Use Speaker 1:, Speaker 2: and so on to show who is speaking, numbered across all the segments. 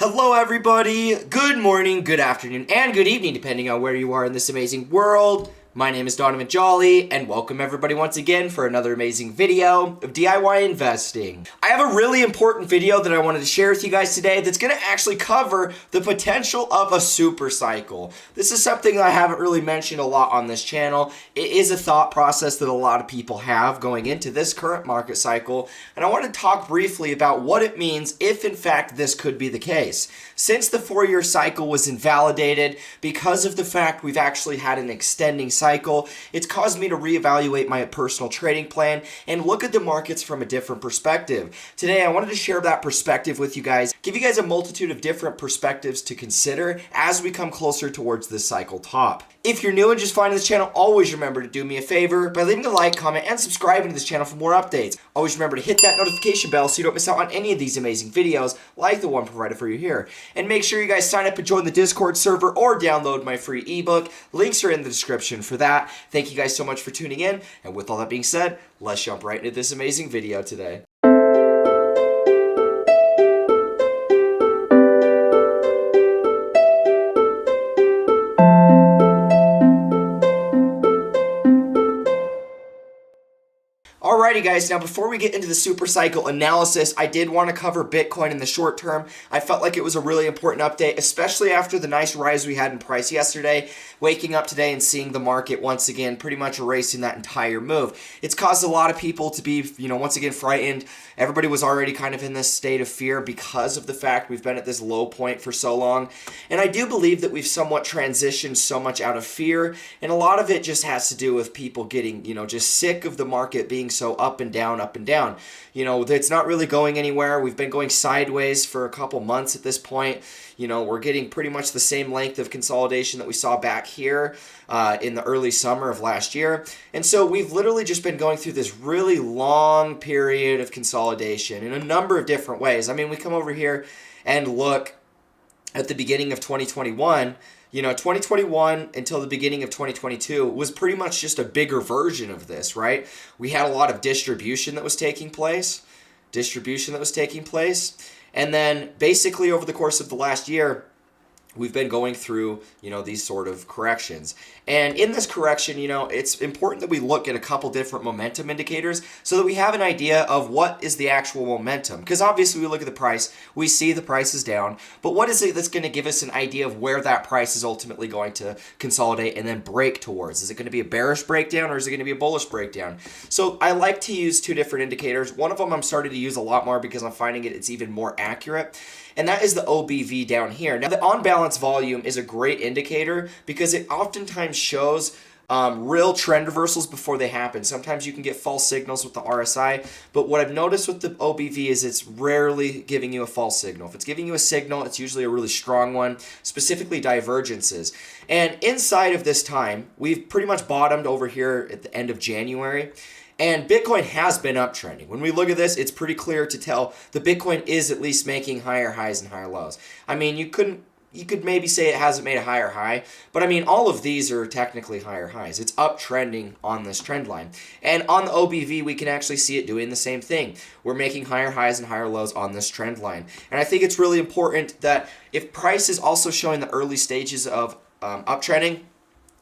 Speaker 1: Hello everybody, good morning, good afternoon, and good evening depending on where you are in this amazing world. My name is Donovan Jolly, and welcome everybody once again for another amazing video of DIY investing. I have a really important video that I wanted to share with you guys today that's going to actually cover the potential of a super cycle. This is something that I haven't really mentioned a lot on this channel. It is a thought process that a lot of people have going into this current market cycle, and I want to talk briefly about what it means if in fact this could be the case. Since the 4-year cycle was invalidated because of the fact we've actually had an extending cycle, it's caused me to reevaluate my personal trading plan and look at the markets from a different perspective. Today I wanted to share that perspective with you guys, give you guys a multitude of different perspectives to consider as we come closer towards this cycle top. If you're new and just finding this channel, always remember to do me a favor by leaving a like, comment, and subscribing to this channel for more updates. Always remember to hit that notification bell so you don't miss out on any of these amazing videos like the one provided for you here. And make sure you guys sign up and join the Discord server or download my free ebook. Links are in the description for that. Thank you guys so much for tuning in. And with all that being said, let's jump right into this amazing video today. Alrighty guys, now before we get into the super cycle analysis, I did want to cover Bitcoin in the short term. I felt like it was a really important update, especially after the nice rise we had in price yesterday. Waking up today and seeing the market once again pretty much erasing that entire move. It's caused a lot of people to be, once again frightened. Everybody was already kind of in this state of fear because of the fact we've been at this low point for so long. And I do believe that we've somewhat transitioned so much out of fear, and a lot of it just has to do with people getting, just sick of the market being so up and down, up and down. It's not really going anywhere. We've been going sideways for a couple months at this point. We're getting pretty much the same length of consolidation that we saw back here in the early summer of last year. And so we've literally just been going through this really long period of consolidation in a number of different ways. I mean, we come over here and look at the beginning of 2021. 2021 until the beginning of 2022 was pretty much just a bigger version of this, right? We had a lot of distribution that was taking place. And then basically over the course of the last year, we've been going through, these sort of corrections. And in this correction, it's important that we look at a couple different momentum indicators so that we have an idea of what is the actual momentum. Because obviously we look at the price, we see the price is down, but what is it that's going to give us an idea of where that price is ultimately going to consolidate and then break towards? Is it going to be a bearish breakdown or is it going to be a bullish breakdown? So I like to use two different indicators. One of them I'm starting to use a lot more because I'm finding it's even more accurate. And that is the OBV down here. Now, the on-balance volume is a great indicator because it oftentimes shows real trend reversals before they happen. Sometimes you can get false signals with the RSI, but what I've noticed with the OBV is it's rarely giving you a false signal. If it's giving you a signal, it's usually a really strong one, specifically divergences. And inside of this time, we've pretty much bottomed over here at the end of January. And Bitcoin has been uptrending. When we look at this, it's pretty clear to tell the Bitcoin is at least making higher highs and higher lows. I mean, you could maybe say it hasn't made a higher high, but I mean, all of these are technically higher highs. It's uptrending on this trend line. And on the OBV, we can actually see it doing the same thing. We're making higher highs and higher lows on this trend line. And I think it's really important that if price is also showing the early stages of uptrending,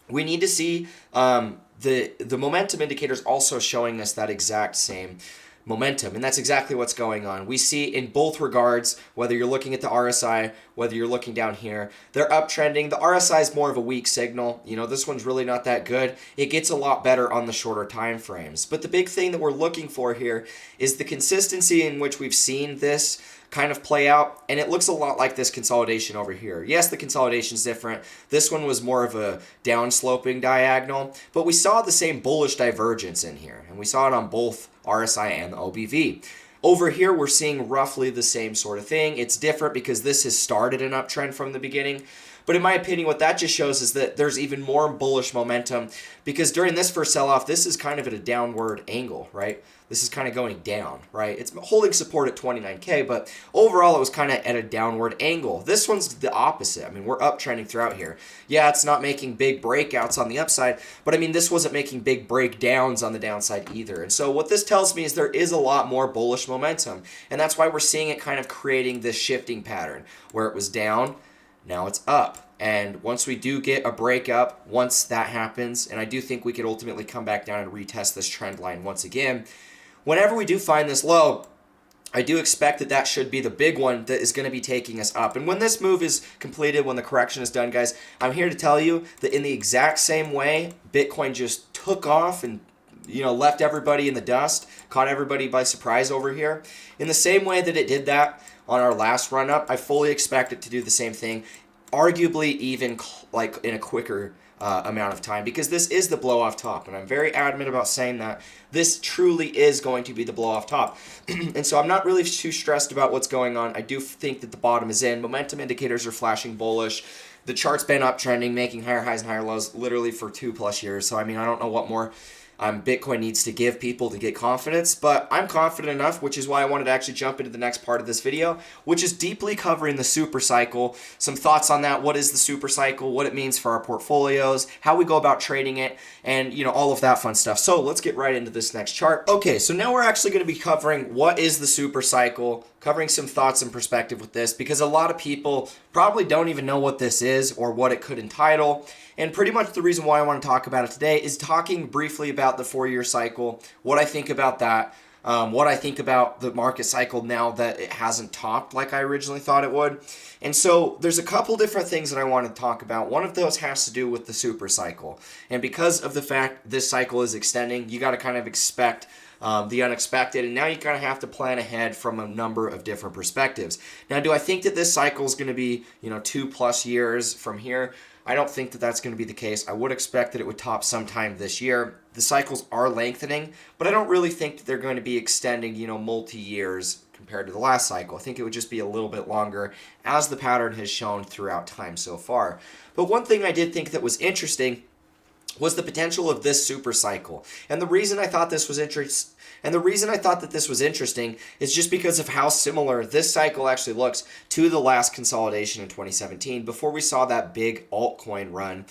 Speaker 1: we need to see the momentum indicators also showing us that exact same momentum, and that's exactly what's going on. We see in both regards, whether you're looking at the RSI, whether you're looking down here, they're uptrending. The RSI is more of a weak signal. This one's really not that good. It gets a lot better on the shorter time frames. But the big thing that we're looking for here is the consistency in which we've seen this kind of play out, and it looks a lot like this consolidation over here. Yes, the consolidation's different. This one was more of a down-sloping diagonal, but we saw the same bullish divergence in here, and we saw it on both RSI and the OBV. Over here, we're seeing roughly the same sort of thing. It's different because this has started an uptrend from the beginning, But in my opinion, what that just shows is that there's even more bullish momentum, because during this first sell-off, this is kind of at a downward angle, right? This is kind of going down, right? It's holding support at 29K, but overall it was kind of at a downward angle. This one's the opposite. I mean, we're uptrending throughout here. Yeah, it's not making big breakouts on the upside, but I mean, this wasn't making big breakdowns on the downside either. And so what this tells me is there is a lot more bullish momentum, and that's why we're seeing it kind of creating this shifting pattern where it was down, now it's up. And once we do get a breakup, once that happens, and I do think we could ultimately come back down and retest this trend line once again, whenever we do find this low, I do expect that that should be the big one that is going to be taking us up. And when this move is completed, when the correction is done, guys, I'm here to tell you that in the exact same way Bitcoin just took off and left everybody in the dust, caught everybody by surprise over here, in the same way that it did that on our last run up, I fully expect it to do the same thing, arguably even like in a quicker amount of time, because this is the blow off top, and I'm very adamant about saying that this truly is going to be the blow off top. And so I'm not really too stressed about what's going on. I do think that the bottom is in. Momentum indicators are flashing bullish. The chart's been uptrending, making higher highs and higher lows literally for 2+ years. So I mean, I don't know what more Bitcoin needs to give people to get confidence, but I'm confident enough, which is why I wanted to actually jump into the next part of this video, which is deeply covering the super cycle, some thoughts on that, what is the super cycle, what it means for our portfolios, how we go about trading it, and all of that fun stuff. So let's get right into this next chart. Okay, so now we're actually going to be covering what is the super cycle, covering some thoughts and perspective with this, because a lot of people probably don't even know what this is or what it could entitle. And pretty much the reason why I want to talk about it today is talking briefly about the 4-year cycle, what I think about that, what I think about the market cycle now that it hasn't topped like I originally thought it would. And so there's a couple different things that I want to talk about. One of those has to do with the super cycle. And because of the fact this cycle is extending, you got to kind of expect the unexpected, and now you kind of have to plan ahead from a number of different perspectives. Now, do I think that this cycle is going to be 2+ years from here? I don't think that that's going to be the case. I would expect that it would top sometime this year. The cycles are lengthening, but I don't really think that they're going to be extending multi-years compared to the last cycle. I think it would just be a little bit longer, as the pattern has shown throughout time so far. But one thing I did think that was interesting was the potential of this super cycle. And the reason I thought this was interesting is just because of how similar this cycle actually looks to the last consolidation in 2017, before we saw that big altcoin run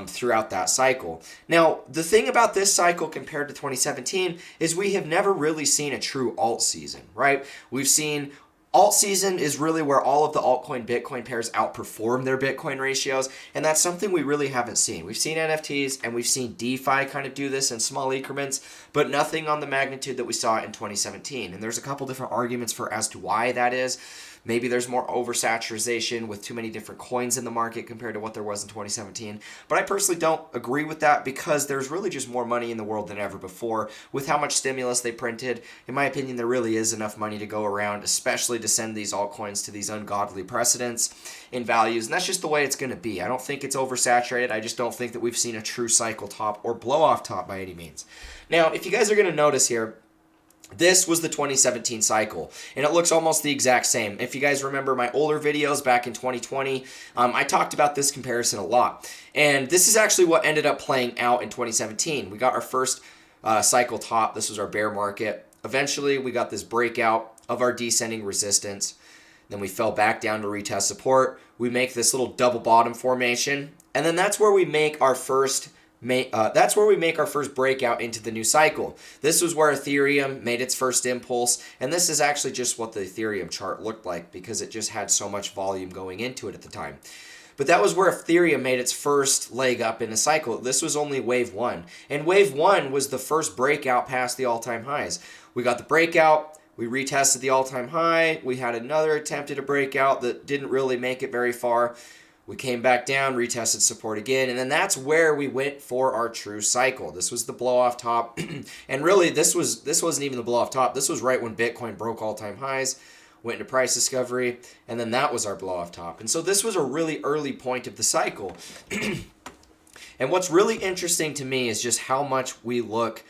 Speaker 1: throughout that cycle. Now, the thing about this cycle compared to 2017 is we have never really seen a true alt season, right? We've seen alt season is really where all of the altcoin Bitcoin pairs outperform their Bitcoin ratios, and that's something we really haven't seen. We've seen NFTs and we've seen DeFi kind of do this in small increments, but nothing on the magnitude that we saw in 2017. And there's a couple different arguments as to why that is. Maybe there's more oversaturation with too many different coins in the market compared to what there was in 2017. But I personally don't agree with that, because there's really just more money in the world than ever before. With how much stimulus they printed, in my opinion, there really is enough money to go around, especially to send these altcoins to these ungodly precedents in values. And that's just the way it's going to be. I don't think it's oversaturated. I just don't think that we've seen a true cycle top or blow off top by any means. Now, if you guys are going to notice here, this was the 2017 cycle, and it looks almost the exact same. If you guys remember my older videos back in 2020, I talked about this comparison a lot. And this is actually what ended up playing out in 2017. We got our first cycle top. This was our bear market. Eventually, we got this breakout of our descending resistance. Then we fell back down to retest support. We make this little double bottom formation, and then that's where we make our first breakout into the new cycle. This was where Ethereum made its first impulse, and this is actually just what the Ethereum chart looked like, because it just had so much volume going into it at the time. But that was where Ethereum made its first leg up in the cycle. This was only wave 1, and wave 1 was the first breakout past the all-time highs. We got the breakout, we retested the all-time high, we had another attempt at a breakout that didn't really make it very far. We came back down, retested support again, and then that's where we went for our true cycle. This was the blow-off top, and really this wasn't even the blow-off top. This was right when Bitcoin broke all-time highs, went into price discovery, and then that was our blow-off top. And so this was a really early point of the cycle. And what's really interesting to me is just how much we look,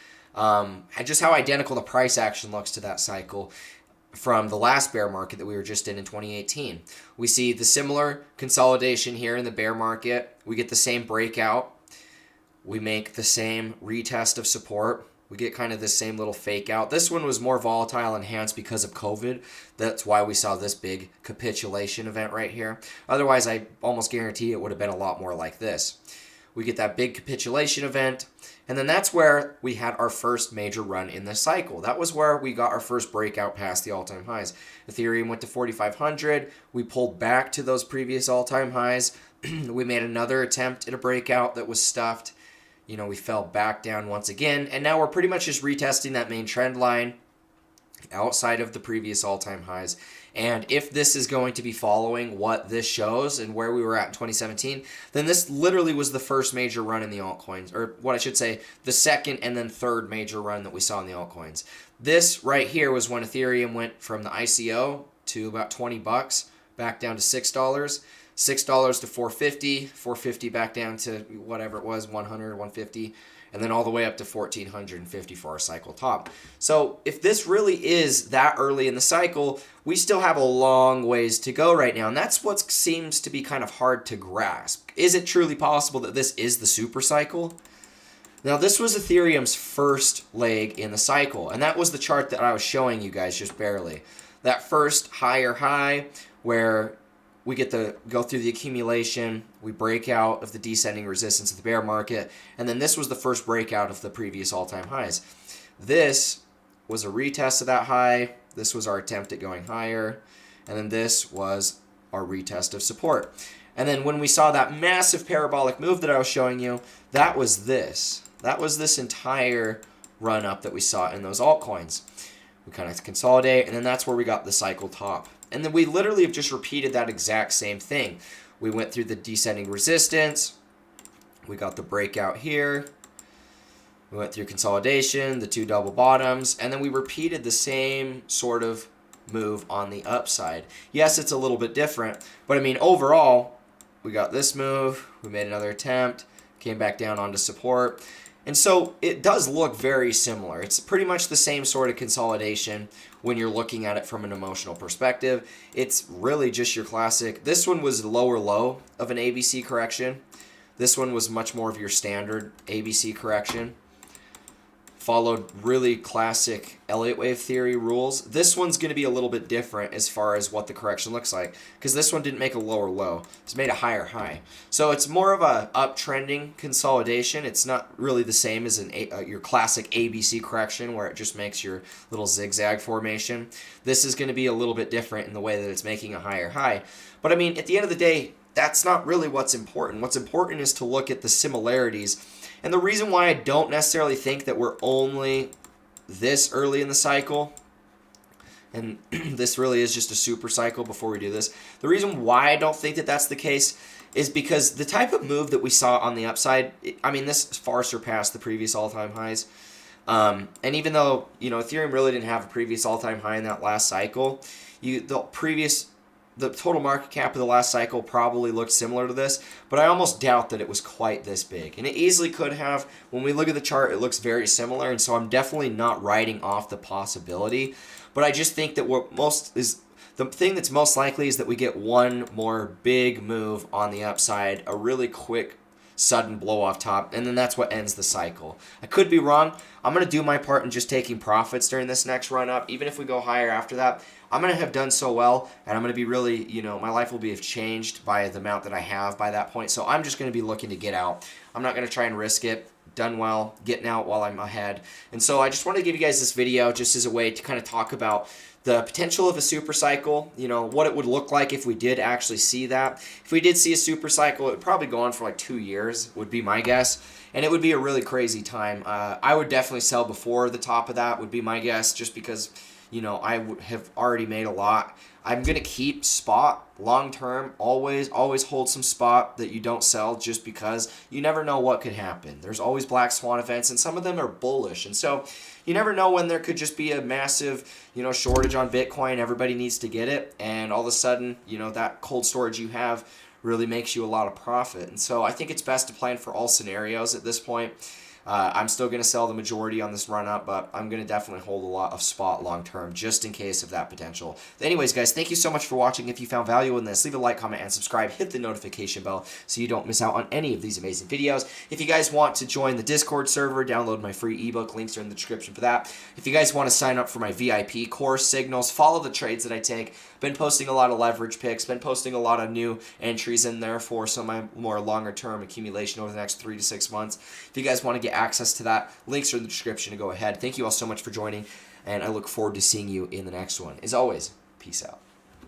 Speaker 1: just how identical the price action looks to that cycle. from the last bear market that we were just in 2018. We see the similar consolidation here in the bear market. We get the same breakout. We make the same retest of support. We get kind of this same little fake out. This one was more volatile enhanced because of COVID. That's why we saw this big capitulation event right here. Otherwise, I almost guarantee it would have been a lot more like this. We get that big capitulation event, and then that's where we had our first major run in this cycle. That was where we got our first breakout past the all-time highs. Ethereum went to 4,500. We pulled back to those previous all-time highs. We made another attempt at a breakout that was stuffed. We fell back down once again, and now we're pretty much just retesting that main trend line outside of the previous all-time highs. And if this is going to be following what this shows and where we were at in 2017, then this literally was the first major run in the altcoins, or what I should say, the second and then third major run that we saw in the altcoins. This right here was when Ethereum went from the ICO to about $20, back down to $6. $6 to 450, 450 back down to whatever it was, 100, 150, and then all the way up to 1450 for our cycle top. So if this really is that early in the cycle, we still have a long ways to go right now, and that's what seems to be kind of hard to grasp. Is it truly possible that this is the super cycle? Now, this was Ethereum's first leg in the cycle, and that was the chart that I was showing you guys just barely. That first higher high where we get to go through the accumulation, we break out of the descending resistance of the bear market, and then this was the first breakout of the previous all-time highs. This was a retest of that high, this was our attempt at going higher, and then this was our retest of support. And then when we saw that massive parabolic move that I was showing you, that was this. That was this entire run up that we saw in those altcoins. We kind of consolidate, and then that's where we got the cycle top. And then we literally have just repeated that exact same thing. We went through the descending resistance. We got the breakout here. We went through consolidation, the two double bottoms, and then we repeated the same sort of move on the upside. Yes, it's a little bit different, but I mean, overall, we got this move. We made another attempt, came back down onto support. And so it does look very similar. It's pretty much the same sort of consolidation when you're looking at it from an emotional perspective. It's really just your classic. This one was lower low of an ABC correction. This one was much more of your standard ABC correction. Followed really classic Elliott wave theory rules. This one's going to be a little bit different as far as what the correction looks like, because this one didn't make a lower low. It's made a higher high. So it's more of a uptrending consolidation. It's not really the same as your classic ABC correction where it just makes your little zigzag formation. This is going to be a little bit different in the way that it's making a higher high. But I mean, at the end of the day, that's not really what's important. What's important is to look at the similarities. And the reason why I don't necessarily think that we're only this early in the cycle, and this really is just a super cycle before we do this, the reason why I don't think that that's the case is because the type of move that we saw on the upside, I mean, this far surpassed the previous all-time highs. And even though, Ethereum really didn't have a previous all-time high in that last cycle, the total market cap of the last cycle probably looked similar to this, but I almost doubt that it was quite this big. And it easily could have. When we look at the chart, it looks very similar, and so I'm definitely not writing off the possibility. But I just think that the thing that's most likely is that we get one more big move on the upside, a really quick, sudden blow off top, and then that's what ends the cycle. I could be wrong. I'm going to do my part in just taking profits during this next run up. Even if we go higher after that, I'm going to have done so well, and I'm going to be really, my life will be changed by the amount that I have by that point. So I'm just going to be looking to get out. I'm not going to try and risk it. Done well, getting out while I'm ahead. And so I just want to give you guys this video just as a way to kind of talk about the potential of a super cycle, what it would look like if we did actually see that. If we did see a super cycle, it would probably go on for like 2 years, would be my guess. And it would be a really crazy time. I would definitely sell before the top of that, would be my guess, just because I would have already made a lot. I'm going to keep spot long term. Always hold some spot that you don't sell, just because you never know what could happen. There's always black swan events, and some of them are bullish. And so you never know when there could just be a massive, shortage on Bitcoin. Everybody needs to get it. And all of a sudden, that cold storage you have really makes you a lot of profit. And so I think it's best to plan for all scenarios at this point. I'm still going to sell the majority on this run up, but I'm going to definitely hold a lot of spot long term just in case of that potential. Anyways, guys, thank you so much for watching. If you found value in this, leave a like, comment, and subscribe. Hit the notification bell so you don't miss out on any of these amazing videos. If you guys want to join the Discord server, download my free ebook. Links are in the description for that. If you guys want to sign up for my VIP course, signals, follow the trades that I take. Been posting a lot of leverage picks, been posting a lot of new entries in there for some of my more longer term accumulation over the next 3 to 6 months. If you guys want to get access to that, links are in the description to go ahead. Thank you all so much for joining, and I look forward to seeing you in the next one. As always, peace out.